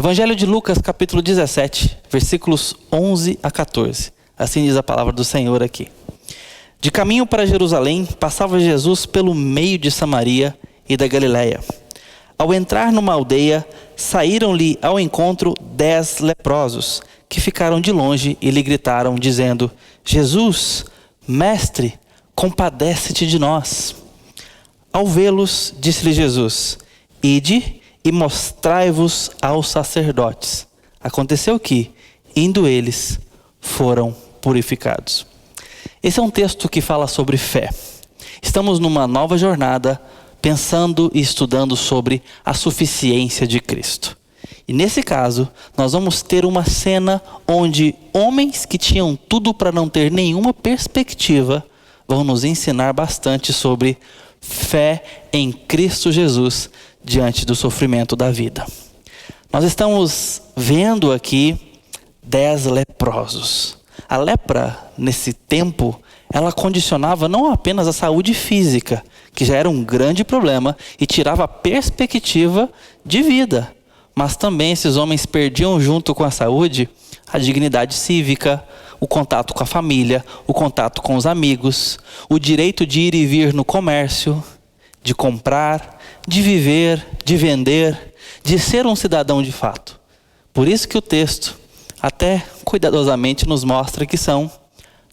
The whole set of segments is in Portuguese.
Evangelho de Lucas, capítulo 17, versículos 11 a 14. Assim diz a palavra do Senhor aqui. De caminho para Jerusalém, passava Jesus pelo meio de Samaria e da Galiléia. Ao entrar numa aldeia, saíram-lhe ao encontro 10 leprosos, que ficaram de longe e lhe gritaram, dizendo: Jesus, mestre, compadece-te de nós. Ao vê-los, disse-lhe Jesus: Ide e mostrai-vos aos sacerdotes. Aconteceu que, indo eles, foram purificados. Esse é um texto que fala sobre fé. Estamos numa nova jornada, pensando e estudando sobre a suficiência de Cristo. E nesse caso, nós vamos ter uma cena onde homens que tinham tudo para não ter nenhuma perspectiva vão nos ensinar bastante sobre fé em Cristo Jesus diante do sofrimento da vida. Nós estamos vendo aqui 10 leprosos. A lepra, nesse tempo, ela condicionava não apenas a saúde física, que já era um grande problema, e tirava a perspectiva de vida. Mas também esses homens perdiam junto com a saúde a dignidade cívica, o contato com a família, o contato com os amigos, o direito de ir e vir no comércio, de comprar, de viver, de vender, de ser um cidadão de fato. Por isso que o texto, até cuidadosamente, nos mostra que são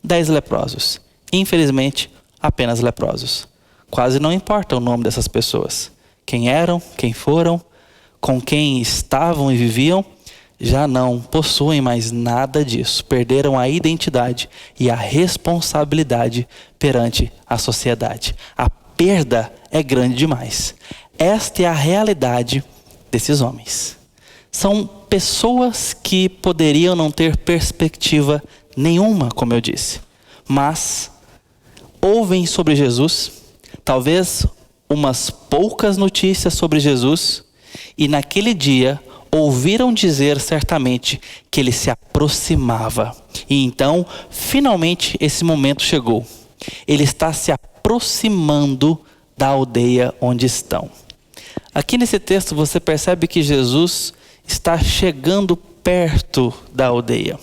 10 leprosos. Infelizmente, apenas leprosos. Quase não importa o nome dessas pessoas. Quem eram, quem foram, com quem estavam e viviam, já não possuem mais nada disso. Perderam a identidade e a responsabilidade perante a sociedade. A perda é grande demais. Esta é a realidade desses homens. São pessoas que poderiam não ter perspectiva nenhuma, como eu disse. Mas ouvem sobre Jesus, talvez umas poucas notícias sobre Jesus, e naquele dia ouviram dizer certamente que ele se aproximava. E então, finalmente, esse momento chegou. Ele está se aproximando da aldeia onde estão. Aqui nesse texto você percebe que Jesus está chegando perto da aldeia.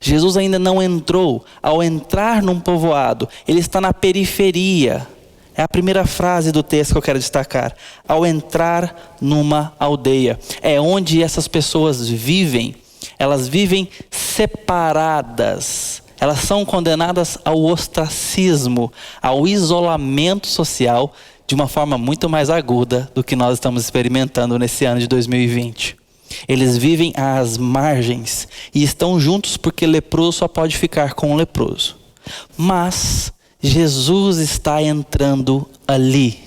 Jesus ainda não entrou. Ao entrar num povoado, ele está na periferia. É a primeira frase do texto que eu quero destacar. Ao entrar numa aldeia. É onde essas pessoas vivem. Elas vivem separadas. Elas são condenadas ao ostracismo, ao isolamento social, de uma forma muito mais aguda do que nós estamos experimentando nesse ano de 2020. Eles vivem às margens e estão juntos porque leproso só pode ficar com o leproso. Mas Jesus está entrando ali,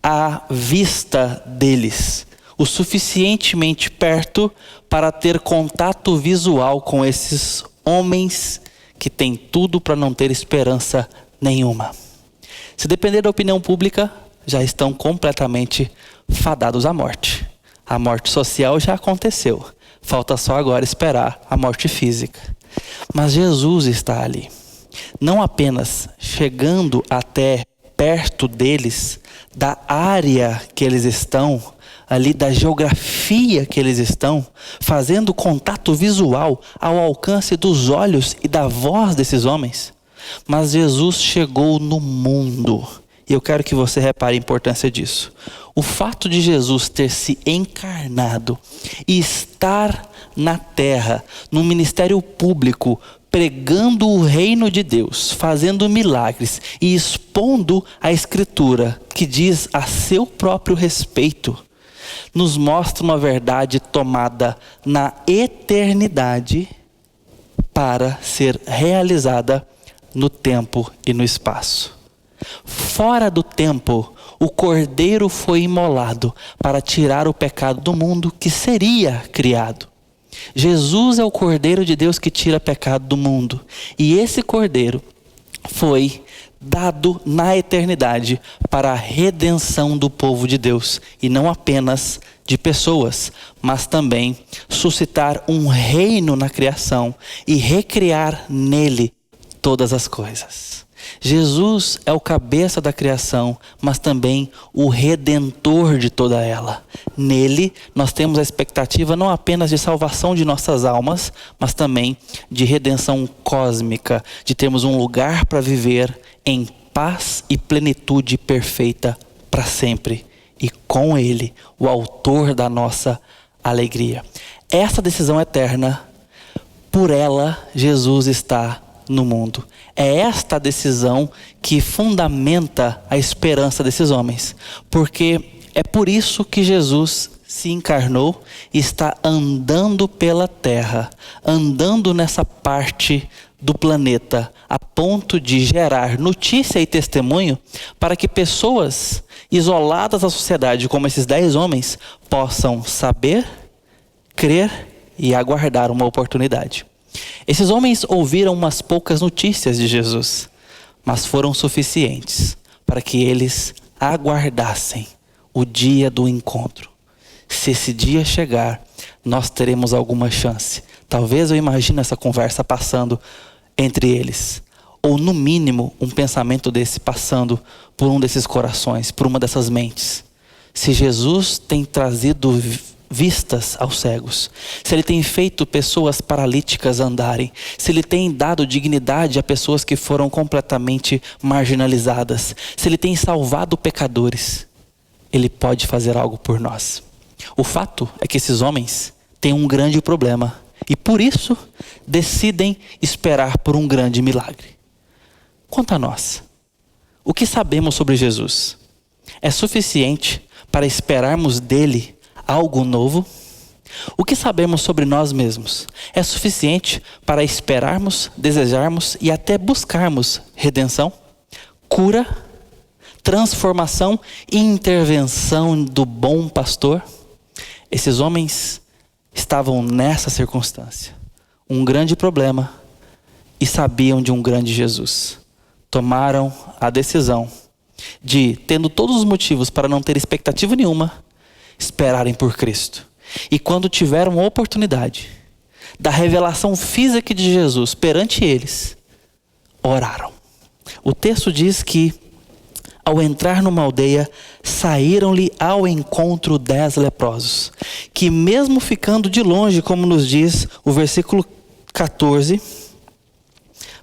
à vista deles, o suficientemente perto para ter contato visual com esses homens que têm tudo para não ter esperança nenhuma. Se depender da opinião pública, já estão completamente fadados à morte. A morte social já aconteceu. Falta só agora esperar a morte física. Mas Jesus está ali. Não apenas chegando até perto deles, da área que eles estão, ali da geografia que eles estão, fazendo contato visual ao alcance dos olhos e da voz desses homens. Mas Jesus chegou no mundo. E eu quero que você repare a importância disso. O fato de Jesus ter se encarnado e estar na terra, no ministério público, pregando o reino de Deus, fazendo milagres e expondo a Escritura, que diz a seu próprio respeito, nos mostra uma verdade tomada na eternidade para ser realizada no tempo e no espaço. Fora do tempo, o Cordeiro foi imolado para tirar o pecado do mundo que seria criado. Jesus é o Cordeiro de Deus que tira o pecado do mundo. E esse Cordeiro foi dado na eternidade para a redenção do povo de Deus. E não apenas de pessoas, mas também suscitar um reino na criação e recriar nele todas as coisas. Jesus é o cabeça da criação, mas também o redentor de toda ela. Nele, nós temos a expectativa não apenas de salvação de nossas almas, mas também de redenção cósmica, de termos um lugar para viver em paz e plenitude perfeita para sempre. E com Ele, o autor da nossa alegria. Essa decisão eterna, por ela, Jesus está no mundo. É esta decisão que fundamenta a esperança desses homens. Porque é por isso que Jesus se encarnou e está andando pela terra, andando nessa parte do planeta, a ponto de gerar notícia e testemunho para que pessoas isoladas da sociedade, como esses 10 homens, possam saber, crer e aguardar uma oportunidade. Esses homens ouviram umas poucas notícias de Jesus, mas foram suficientes para que eles aguardassem o dia do encontro. Se esse dia chegar, nós teremos alguma chance. Talvez eu imagine essa conversa passando entre eles. Ou no mínimo, um pensamento desse passando por um desses corações, por uma dessas mentes. Se Jesus tem trazido vistas aos cegos, se Ele tem feito pessoas paralíticas andarem, se Ele tem dado dignidade a pessoas que foram completamente marginalizadas, se Ele tem salvado pecadores, Ele pode fazer algo por nós. O fato é que esses homens têm um grande problema e por isso decidem esperar por um grande milagre. Quanto a nós, o que sabemos sobre Jesus é suficiente para esperarmos dele algo novo? O que sabemos sobre nós mesmos é suficiente para esperarmos, desejarmos e até buscarmos redenção, cura, transformação e intervenção do bom pastor? Esses homens estavam nessa circunstância, um grande problema, e sabiam de um grande Jesus. Tomaram a decisão de, tendo todos os motivos para não ter expectativa nenhuma, esperarem por Cristo. E quando tiveram a oportunidade da revelação física de Jesus perante eles, oraram. O texto diz que, ao entrar numa aldeia, saíram-lhe ao encontro 10 leprosos, que mesmo ficando de longe, como nos diz o versículo 14,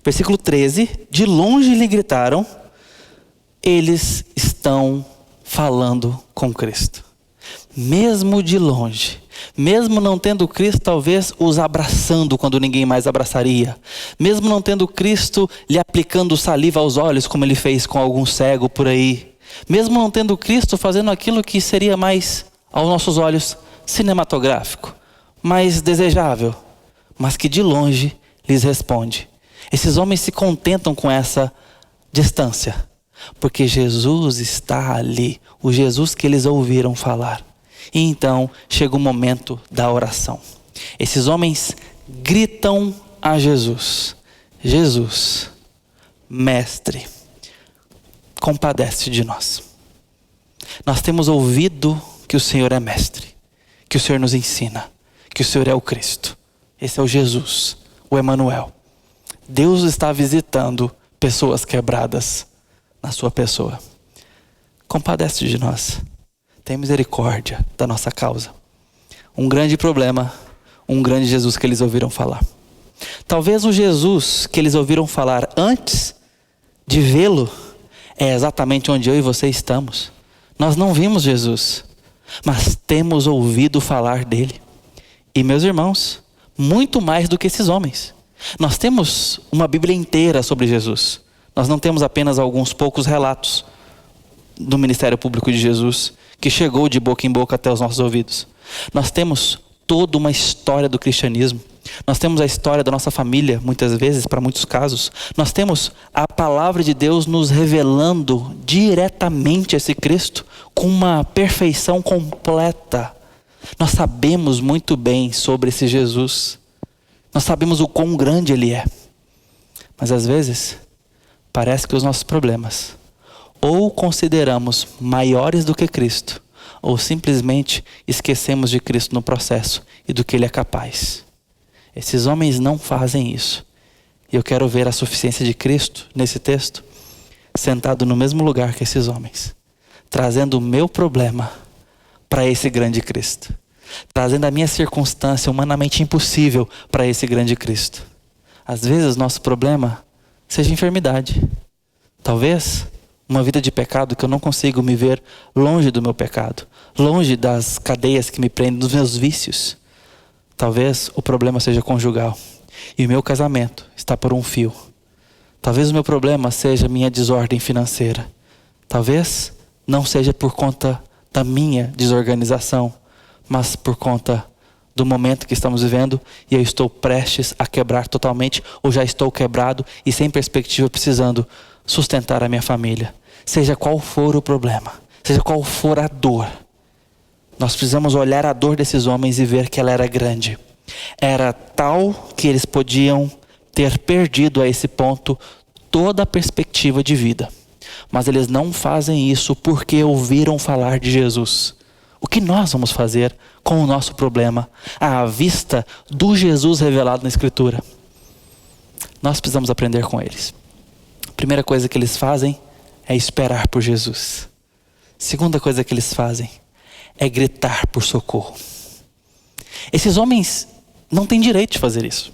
versículo 13, de longe lhe gritaram: eles estão falando com Cristo. Mesmo de longe, mesmo não tendo Cristo talvez os abraçando quando ninguém mais abraçaria, mesmo não tendo Cristo lhe aplicando saliva aos olhos como ele fez com algum cego por aí, mesmo não tendo Cristo fazendo aquilo que seria mais, aos nossos olhos, cinematográfico, mais desejável, mas que de longe lhes responde. Esses homens se contentam com essa distância, porque Jesus está ali, o Jesus que eles ouviram falar. E então chega o momento da oração. Esses homens gritam a Jesus: Jesus, Mestre, compadece de nós. Nós temos ouvido que o Senhor é Mestre, que o Senhor nos ensina, que o Senhor é o Cristo. Esse é o Jesus, o Emanuel. Deus está visitando pessoas quebradas na sua pessoa. Compadece de nós. Tem misericórdia da nossa causa. Um grande problema, um grande Jesus que eles ouviram falar. Talvez o Jesus que eles ouviram falar antes de vê-lo é exatamente onde eu e você estamos. Nós não vimos Jesus, mas temos ouvido falar dele. E meus irmãos, muito mais do que esses homens. Nós temos uma Bíblia inteira sobre Jesus. Nós não temos apenas alguns poucos relatos do ministério público de Jesus, que chegou de boca em boca até os nossos ouvidos. Nós temos toda uma história do cristianismo. Nós temos a história da nossa família, muitas vezes, para muitos casos. Nós temos a palavra de Deus nos revelando diretamente esse Cristo, com uma perfeição completa. Nós sabemos muito bem sobre esse Jesus. Nós sabemos o quão grande ele é. Mas às vezes, parece que os nossos problemas ou consideramos maiores do que Cristo, ou simplesmente esquecemos de Cristo no processo e do que ele é capaz. Esses homens não fazem isso. E eu quero ver a suficiência de Cristo nesse texto, sentado no mesmo lugar que esses homens, trazendo o meu problema para esse grande Cristo, trazendo a minha circunstância humanamente impossível para esse grande Cristo. Às vezes nosso problema seja enfermidade. Talvez uma vida de pecado que eu não consigo me ver longe do meu pecado, longe das cadeias que me prendem, dos meus vícios. Talvez o problema seja conjugal e o meu casamento está por um fio. Talvez o meu problema seja minha desordem financeira. Talvez não seja por conta da minha desorganização, mas por conta do momento que estamos vivendo e eu estou prestes a quebrar totalmente, ou já estou quebrado e sem perspectiva, precisando sustentar a minha família. Seja qual for o problema, seja qual for a dor, nós precisamos olhar a dor desses homens e ver que ela era grande. Era tal que eles podiam ter perdido a esse ponto toda a perspectiva de vida. Mas eles não fazem isso porque ouviram falar de Jesus. O que nós vamos fazer com o nosso problema à vista do Jesus revelado na Escritura? Nós precisamos aprender com eles. A primeira coisa que eles fazem é esperar por Jesus. A segunda coisa que eles fazem é gritar por socorro. Esses homens não têm direito de fazer isso.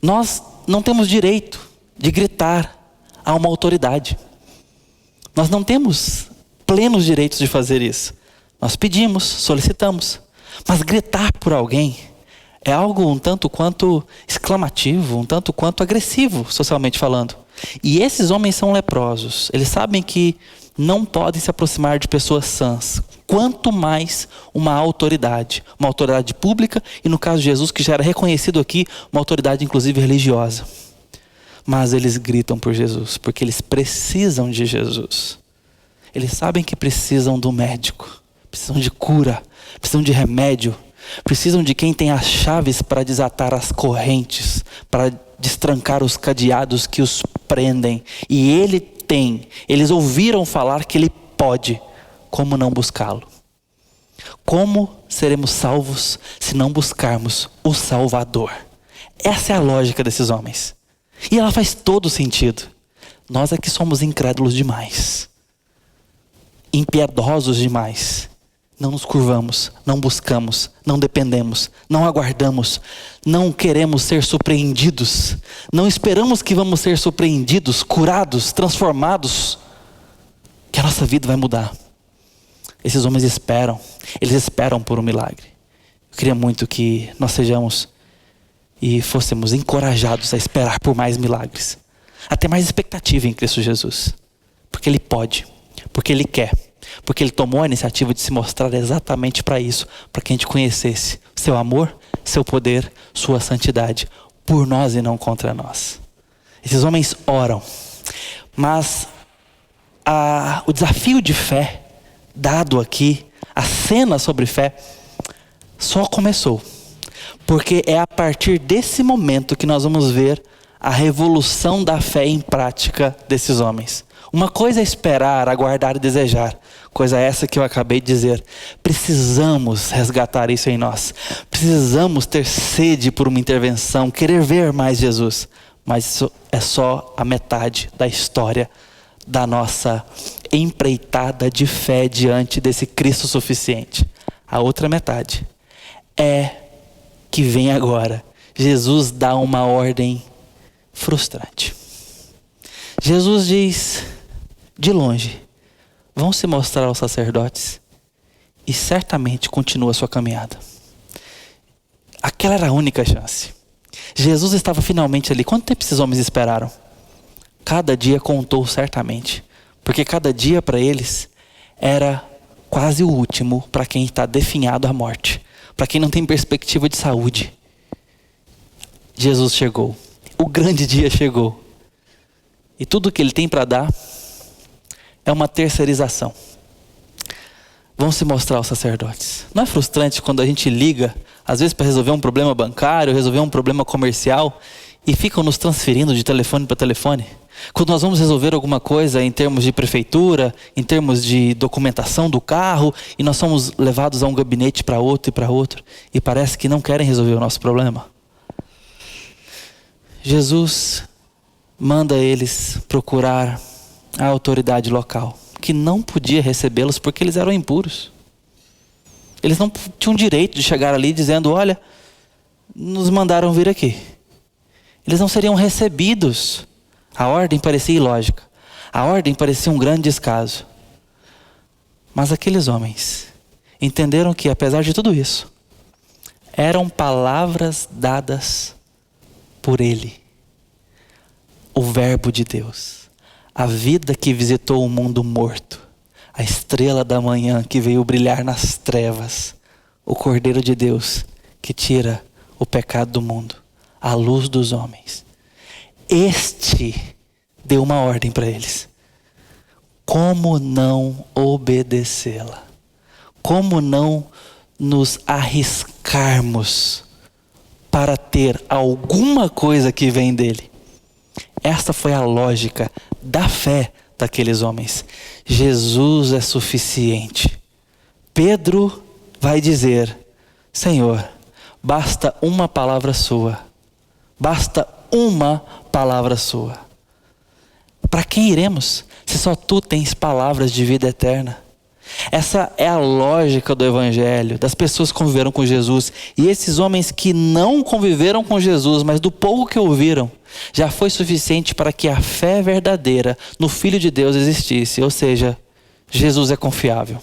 Nós não temos direito de gritar a uma autoridade. Nós não temos plenos direitos de fazer isso. Nós pedimos, solicitamos. Mas gritar por alguém é algo um tanto quanto exclamativo, um tanto quanto agressivo, socialmente falando. E esses homens são leprosos. Eles sabem que não podem se aproximar de pessoas sãs. Quanto mais uma autoridade pública, e no caso de Jesus, que já era reconhecido aqui, uma autoridade inclusive religiosa. Mas eles gritam por Jesus, porque eles precisam de Jesus. Eles sabem que precisam do médico, precisam de cura, precisam de remédio, precisam de quem tem as chaves para desatar as correntes, para destrancar os cadeados que os prendem. E ele tem, eles ouviram falar que ele pode. Como não buscá-lo? Como seremos salvos se não buscarmos o Salvador? Essa é a lógica desses homens. E ela faz todo sentido. Nós é que somos incrédulos demais. Impiedosos demais. Não nos curvamos, não buscamos, não dependemos, não aguardamos, não queremos ser surpreendidos, não esperamos que vamos ser surpreendidos, curados, transformados, que a nossa vida vai mudar. Esses homens esperam, eles esperam por um milagre. Eu queria muito que nós sejamos e fôssemos encorajados a esperar por mais milagres, a ter mais expectativa em Cristo Jesus, porque Ele pode, porque Ele quer, porque Ele tomou a iniciativa de se mostrar exatamente para isso, para que a gente conhecesse seu amor, seu poder, sua santidade, por nós e não contra nós. Esses homens oram, mas o desafio de fé dado aqui, a cena sobre fé, só começou. Porque é a partir desse momento que nós vamos ver a revolução da fé em prática desses homens. Uma coisa é esperar, aguardar e desejar. Coisa essa que eu acabei de dizer. Precisamos resgatar isso em nós. Precisamos ter sede por uma intervenção, querer ver mais Jesus. Mas isso é só a metade da história da nossa empreitada de fé diante desse Cristo suficiente. A outra metade é que vem agora. Jesus dá uma ordem frustrante. Jesus diz, de longe, vão se mostrar aos sacerdotes e certamente continua a sua caminhada. Aquela era a única chance. Jesus estava finalmente ali. Quanto tempo esses homens esperaram? Cada dia contou certamente, porque cada dia para eles era quase o último para quem está definhado à morte, para quem não tem perspectiva de saúde. Jesus chegou, o grande dia chegou, e tudo que Ele tem para dar é uma terceirização. Vão se mostrar aos sacerdotes. Não é frustrante quando a gente liga, às vezes para resolver um problema bancário, resolver um problema comercial, e ficam nos transferindo de telefone para telefone? Quando nós vamos resolver alguma coisa em termos de prefeitura, em termos de documentação do carro, e nós somos levados a um gabinete para outro, e parece que não querem resolver o nosso problema. Jesus manda eles procurar a autoridade local, que não podia recebê-los porque eles eram impuros. Eles não tinham direito de chegar ali dizendo: olha, nos mandaram vir aqui. Eles não seriam recebidos. A ordem parecia ilógica. A ordem parecia um grande descaso. Mas aqueles homens entenderam que, apesar de tudo isso, eram palavras dadas por Ele. O Verbo de Deus. A vida que visitou o mundo morto. A estrela da manhã que veio brilhar nas trevas. O Cordeiro de Deus que tira o pecado do mundo. A luz dos homens. Este deu uma ordem para eles. Como não obedecê-la? Como não nos arriscarmos para ter alguma coisa que vem dele? Esta foi a lógica da fé daqueles homens. Jesus é suficiente. Pedro vai dizer: Senhor, basta uma palavra sua. Basta uma palavra sua. Para quem iremos, se só tu tens palavras de vida eterna? Essa é a lógica do Evangelho, das pessoas que conviveram com Jesus. E esses homens que não conviveram com Jesus, mas do pouco que ouviram, já foi suficiente para que a fé verdadeira no Filho de Deus existisse. Ou seja, Jesus é confiável.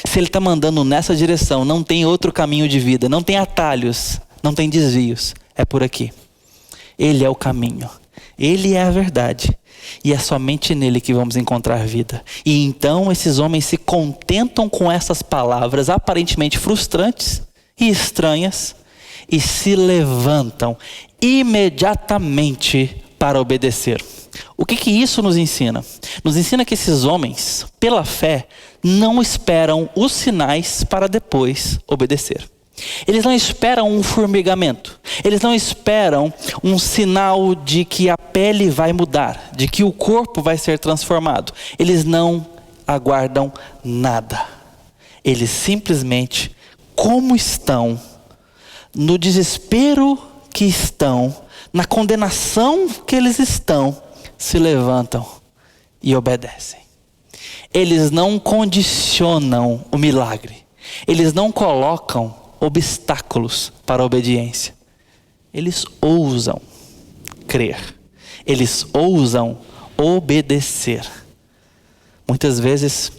Se Ele está mandando nessa direção, não tem outro caminho de vida, não tem atalhos, não tem desvios, é por aqui. Ele é o caminho, Ele é a verdade. E é somente nele que vamos encontrar vida. E então esses homens se contentam com essas palavras aparentemente frustrantes e estranhas e se levantam imediatamente para obedecer. O que isso nos ensina? Nos ensina que esses homens, pela fé, não esperam os sinais para depois obedecer. Eles não esperam um formigamento. Eles não esperam um sinal de que a pele vai mudar, de que o corpo vai ser transformado. Eles não aguardam nada. Eles simplesmente, como estão, no desespero que estão, na condenação que eles estão, se levantam e obedecem. Eles não condicionam o milagre. Eles não colocam obstáculos para a obediência. Eles ousam crer. Eles ousam obedecer. Muitas vezes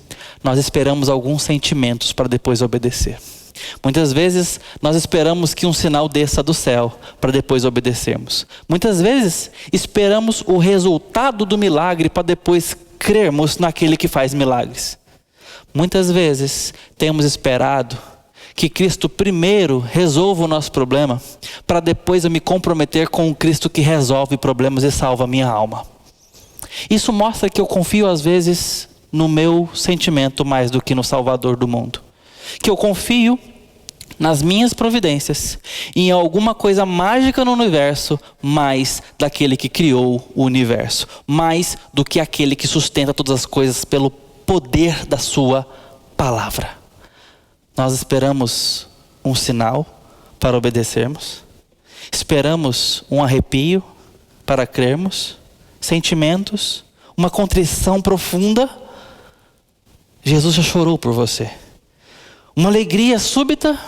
nós esperamos alguns sentimentos para depois obedecer. Muitas vezes nós esperamos que um sinal desça do céu para depois obedecermos. Muitas vezes esperamos o resultado do milagre para depois crermos naquele que faz milagres. Muitas vezes temos esperado que Cristo primeiro resolva o nosso problema, para depois eu me comprometer com o Cristo que resolve problemas e salva a minha alma. Isso mostra que eu confio às vezes no meu sentimento mais do que no Salvador do mundo. Que eu confio nas minhas providências, em alguma coisa mágica no universo, mais daquele que criou o universo, mais do que aquele que sustenta todas as coisas pelo poder da sua palavra. Nós esperamos um sinal para obedecermos. Esperamos um arrepio para crermos. Sentimentos, uma contrição profunda. Jesus já chorou por você. Uma alegria súbita.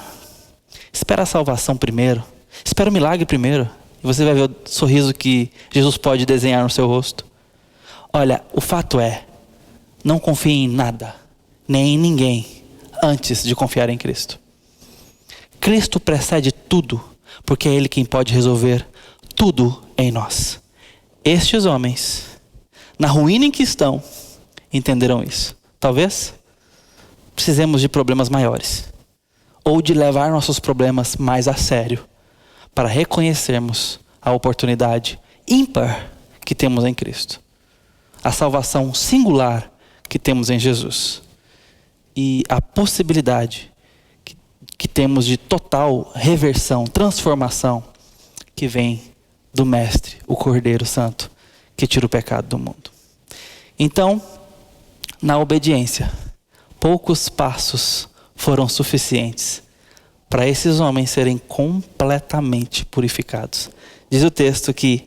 Espera a salvação primeiro. Espera o milagre primeiro. E você vai ver o sorriso que Jesus pode desenhar no seu rosto. Olha, o fato é, não confie em nada, nem em ninguém, antes de confiar em Cristo. Cristo precede tudo, porque é Ele quem pode resolver tudo em nós. Estes homens, na ruína em que estão, entenderam isso. Talvez precisemos de problemas maiores, ou de levar nossos problemas mais a sério, para reconhecermos a oportunidade ímpar que temos em Cristo. A salvação singular que temos em Jesus. E a possibilidade que temos de total reversão, transformação, que vem do Mestre, o Cordeiro Santo, que tira o pecado do mundo. Então, na obediência, poucos passos foram suficientes para esses homens serem completamente purificados. Diz o texto que,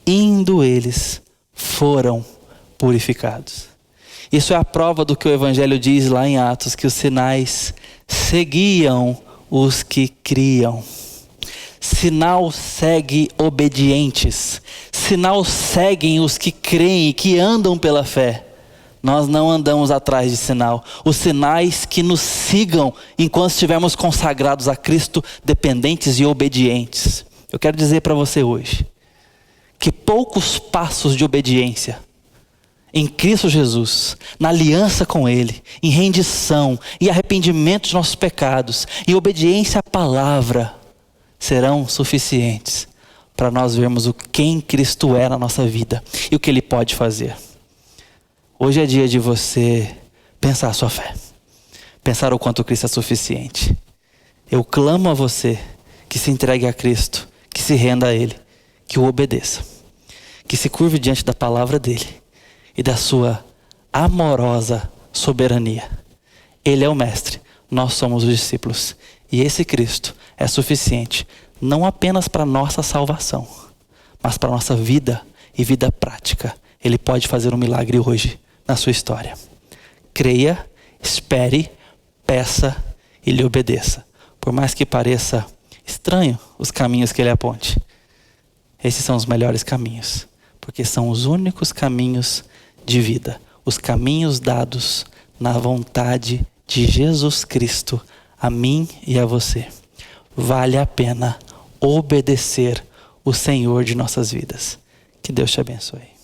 indo eles, foram purificados. Isso é a prova do que o Evangelho diz lá em Atos, que os sinais seguiam os que criam. Sinal segue obedientes. Sinal seguem os que creem e que andam pela fé. Nós não andamos atrás de sinal. Os sinais que nos sigam enquanto estivermos consagrados a Cristo, dependentes e obedientes. Eu quero dizer para você hoje que poucos passos de obediência em Cristo Jesus, na aliança com Ele, em rendição e arrependimento de nossos pecados, e obediência à palavra, serão suficientes para nós vermos quem Cristo é na nossa vida e o que Ele pode fazer. Hoje é dia de você pensar a sua fé, pensar o quanto Cristo é suficiente. Eu clamo a você que se entregue a Cristo, que se renda a Ele, que o obedeça, que se curve diante da palavra dEle e da sua amorosa soberania. Ele é o mestre, nós somos os discípulos. E esse Cristo é suficiente, não apenas para a nossa salvação, mas para a nossa vida e vida prática. Ele pode fazer um milagre hoje na sua história. Creia, espere, peça e lhe obedeça. Por mais que pareça estranho os caminhos que Ele aponte, esses são os melhores caminhos, porque são os únicos caminhos de vida, os caminhos dados na vontade de Jesus Cristo, a mim e a você. Vale a pena obedecer o Senhor de nossas vidas. Que Deus te abençoe.